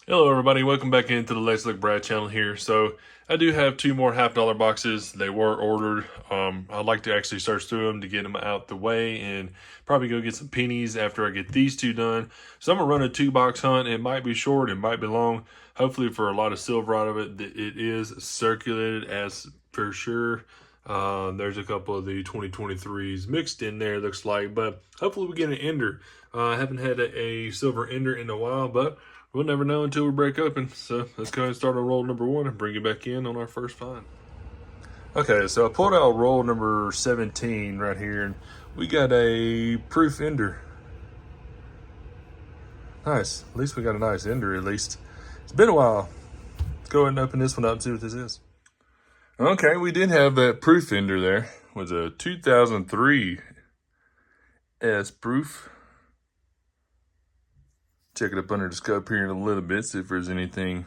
Hello everybody, welcome back into the Let's Look Brad channel here. So I do have two more $50 boxes. They were ordered. I'd like to actually search through them to get them out the way and probably go get some pennies after I get these two done. So I'm gonna run a 2-box hunt. It might be short, it might be long. Hopefully for a lot of silver out of it. It is circulated as for sure. There's a couple of the 2023s mixed in there, looks like, but hopefully we get an ender. I haven't had a silver ender in a while, but we'll never know until we break open. So let's go ahead and start on roll number 1 and bring it back in on our first find. Okay, so I pulled out roll number 17 right here, and we got a proof ender. Nice. At least we got a nice ender, at least. It's been a while. Let's go ahead and open this one up and see what this is. Okay, we did have that proof ender there. It was a 2003 S proof. Check it up under the scope here in a little bit, see if there's anything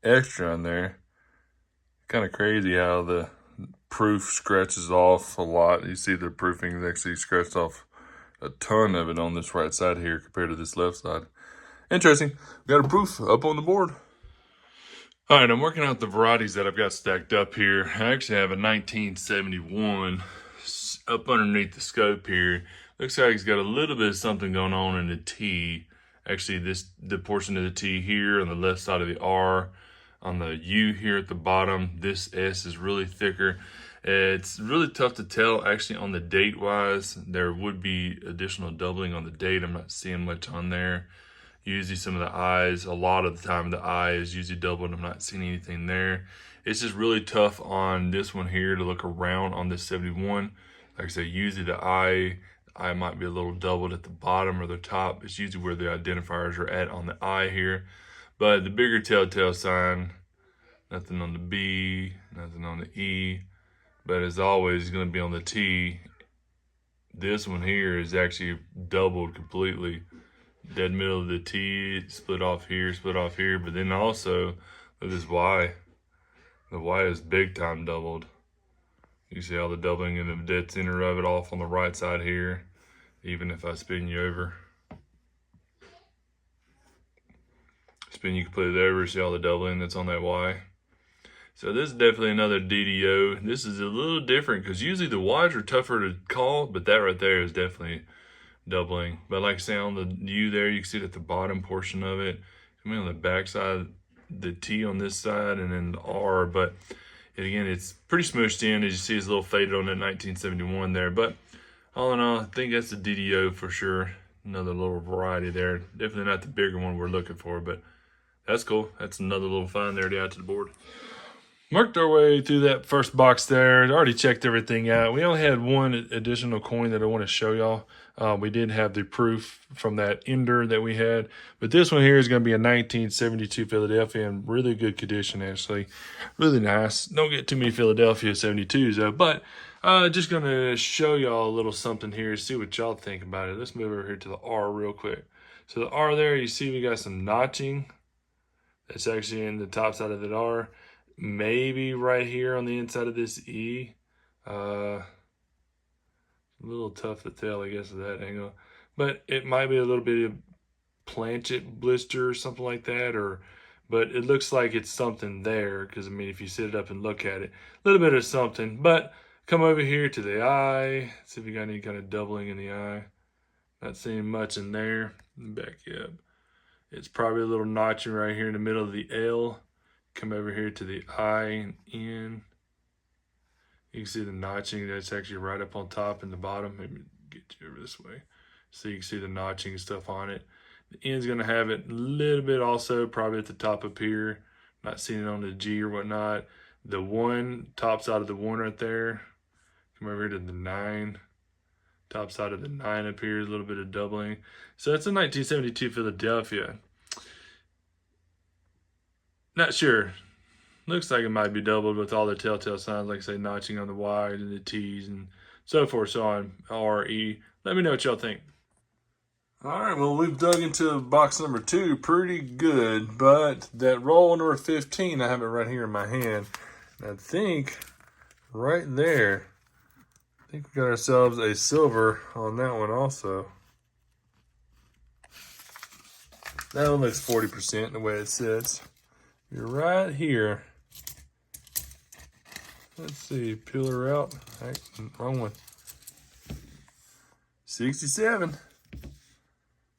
extra on there. Kind of crazy how the proof scratches off a lot. You see the proofing is actually scratched off a ton of it on this right side here compared to this left side. Interesting. We got a proof up on the board. All right, I'm working out the varieties that I've got stacked up here. I actually have a 1971 up underneath the scope here. Looks like it's got a little bit of something going on in the T. Actually, the portion of the T here on the left side of the R, on the U here at the bottom, this S is really thicker. It's really tough to tell actually on the date wise. There would be additional doubling on the date. I'm not seeing much on there. Usually some of the I's, a lot of the time the I is usually doubled. I'm not seeing anything there. It's just really tough on this one here to look around on this 71. Like I said, usually the I might be a little doubled at the bottom or the top. It's usually where the identifiers are at on the I here. But the bigger telltale sign, nothing on the B, nothing on the E. But as always, it's going to be on the T. This one here is actually doubled completely. Dead middle of the T, split off here, but then also look at this Y. The Y is big time doubled. You see all the doubling in the dead center of it off on the right side here, even if I spin you over. Spin you completely over, see all the doubling that's on that Y. So this is definitely another DDO. This is a little different because usually the Ys are tougher to call, but that right there is definitely doubling. But like I say, on the U there, you can see it at the bottom portion of it. I mean, on the back side, the T on this side, and then the R. But again, it's pretty smooshed in. As you see, it's a little faded on that 1971 there. But all in all, I think that's the DDO for sure. Another little variety there. Definitely not the bigger one we're looking for, but that's cool. That's another little find there to add to the board. Worked our way through that first box there. Already checked everything out. We only had one additional coin that I want to show y'all. We did have the proof from that ender that we had. But this one here is going to be a 1972 Philadelphia in really good condition, actually. Really nice. Don't get too many Philadelphia 72s, though. But just going to show y'all a little something here. See what y'all think about it. Let's move over here to the R real quick. So the R there, you see we got some notching. That's actually in the top side of that R. Maybe right here on the inside of this E. A little tough to tell, I guess, at that angle. But it might be a little bit of planchet blister or something like that. But it looks like it's something there. Because, I mean, if you sit it up and look at it, a little bit of something. But come over here to the eye. See if you got any kind of doubling in the eye. Not seeing much in there. Back up. It's probably a little notching right here in the middle of the L. Come over here to the I and N. You can see the notching that's actually right up on top and the bottom. Maybe get you over this way. So you can see the notching and stuff on it. The N's going to have it a little bit also, probably at the top up here. Not seeing it on the G or whatnot. The 1, top side of the 1 right there. Come over here to the 9. Top side of the 9 up here, a little bit of doubling. So that's a 1972 Philadelphia. Not sure. Looks like it might be doubled with all the telltale signs, like I say, notching on the Y's and the T's and so forth, so on, R, E. Let me know what y'all think. All right, well, we've dug into box number 2 pretty good, but that roll number 15, I have it right here in my hand. And I think right there, I think we got ourselves a silver on that one also. That one looks 40% the way it sits. You're right here. Let's see, peel her out. Wrong one. 67.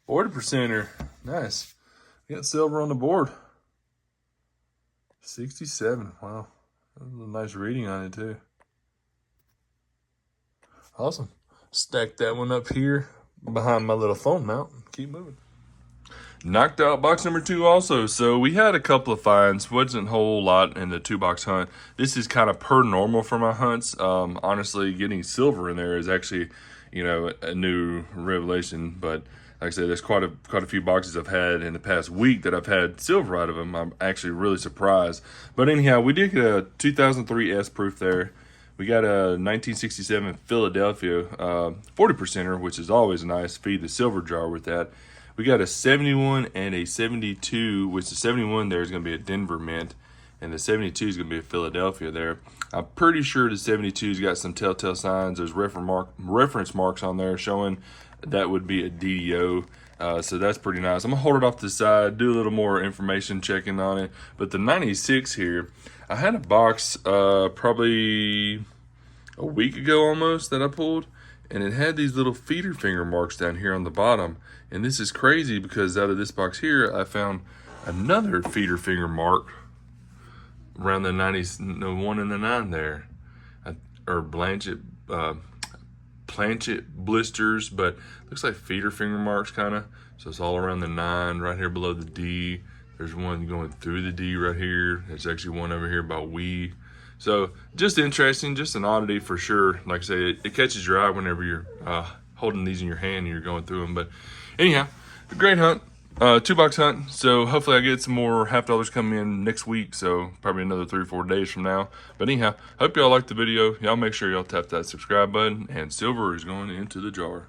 40%er. Nice. We got silver on the board. 67. Wow. That was a nice reading on it too. Awesome. Stack that one up here behind my little phone mount. Keep moving. Knocked out box number 2 also. So we had a couple of finds. Wasn't a whole lot in the 2-box hunt. This is kind of per normal for my hunts. Honestly, getting silver in there is actually, you know, a new revelation. But like I said, there's quite a few boxes I've had in the past week that I've had silver out of them. I'm actually really surprised. But anyhow, we did get a 2003 S proof there. We got a 1967 Philadelphia 40%er, which is always nice. Feed the silver jar with that. We got a 71 and a 72, which the 71 there is going to be a Denver mint, and the 72 is going to be a Philadelphia there. I'm pretty sure the 72's got some telltale signs. There's reference marks on there showing that would be a DDO. So that's pretty nice. I'm going to hold it off to the side, do a little more information checking on it. But the 96 here, I had a box probably a week ago almost that I pulled, and it had these little feeder finger marks down here on the bottom. And this is crazy because out of this box here, I found another feeder finger mark around the 1 and the 9 there, or planchet blisters, but looks like feeder finger marks kind of. So it's all around the 9, right here below the D. There's one going through the D right here. There's actually one over here by we. So just interesting, just an oddity for sure. Like I say, it catches your eye whenever you're holding these in your hand and you're going through them. But anyhow, a great hunt, 2-box hunt. So hopefully I get some more $half coming in next week. So probably another 3 or 4 days from now. But anyhow, hope y'all liked the video. Y'all make sure y'all tap that subscribe button, and silver is going into the jar.